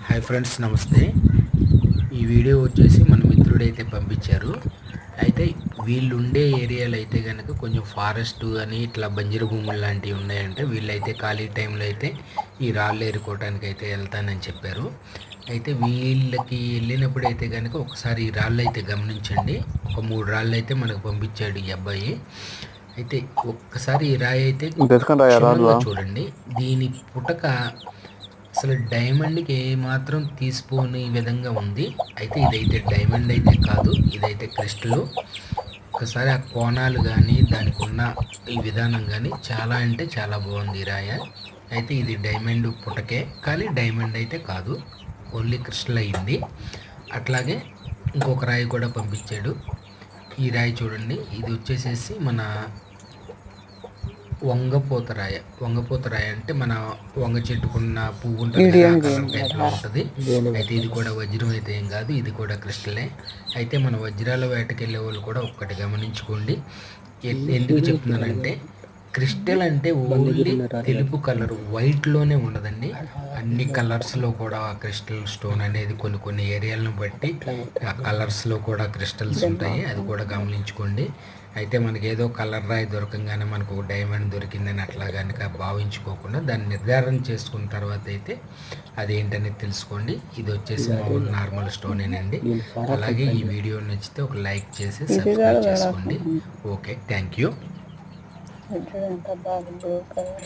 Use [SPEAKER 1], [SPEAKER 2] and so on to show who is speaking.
[SPEAKER 1] Hi friends, నమస్తే. ఈ video వచ్చేసి మన మిత్రుడైతే పంపించారు. అయితే వీళ్ళుండే ఏరియాలో అయితే కనుక కొంచెం ఫారెస్ట్ అని ఇట్లా బంజరు భూములు లాంటివి ఉన్నాయంటే వీళ్ళైతే ఖాళీ టైంలో అయితే ఈ రాళ్ళు ఏరుకోవడానికి అయితే వెళ్తానని చెప్పారు. అయితే వీళ్ళకి వెళ్ళినప్పుడు అయితే కనుక ఒకసారి ఈ రాళ్ళు అయితే గమనించండి. ఒక 3 రాళ్ళు అయితే మనకు పంపించాడు ఈ అబ్బాయి. అయితే ఒక్కసారి ఈ రాయి అయితే క్షుణ్ణంగా చూడండి. దీని పుటక అసలు డైమండ్కి ఏమాత్రం తీసిపోని విధంగా ఉంది. అయితే ఇదైతే డైమండ్ అయితే కాదు, ఇదైతే క్రిస్టల్. ఒకసారి ఆ కోణాలు కానీ దానికి ఉన్న ఈ విధానం కానీ చాలా అంటే చాలా బాగుంది ఈ రాయ. అయితే ఇది డైమండ్ పుటకే, కానీ డైమండ్ అయితే కాదు, ఓన్లీ క్రిస్టల్ అయింది. అట్లాగే ఇంకొక రాయి కూడా పంపించాడు. ఈ రాయి చూడండి, ఇది వచ్చేసేసి మన వంగపోతరాయ. వంగపోతరాయ అంటే మన వంగ చెట్టుకున్న పువ్వు ఉంటుంది కదా, ఆ కలర్ టైప్లో ఉంటుంది. అయితే ఇది కూడా వజ్రం అయితే ఏం కాదు, ఇది కూడా క్రిస్టలే. అయితే మన వజ్రాల వేటకి వెళ్ళే వాళ్ళు కూడా ఒక్కటి గమనించుకోండి. ఎందుకు చెప్తున్నానంటే క్రిస్టల్ అంటే ఓన్లీ తెలుపు కలర్, వైట్లోనే ఉండదండి. అన్ని కలర్స్లో కూడా క్రిస్టల్ స్టోన్ అనేది కొన్ని కొన్ని ఏరియాలను బట్టి ఆ కలర్స్లో కూడా క్రిస్టల్స్ ఉంటాయి, అది కూడా గమనించుకోండి. అయితే మనకి ఏదో కలర్ రాయి దొరకంగానే మనకు డైమండ్ దొరికిందని అట్లా కనుక భావించుకోకుండా దాన్ని నిర్ధారణ చేసుకున్న తర్వాత అయితే అదేంటనేది తెలుసుకోండి. ఇది వచ్చేసి మామూలు నార్మల్ స్టోనేనండి. అలాగే ఈ వీడియో నచ్చితే ఒక లైక్ చేసి సబ్స్క్రైబ్ చేసుకోండి. Okay, thank you.
[SPEAKER 2] ఎంత బాగా బ్లూ కలర్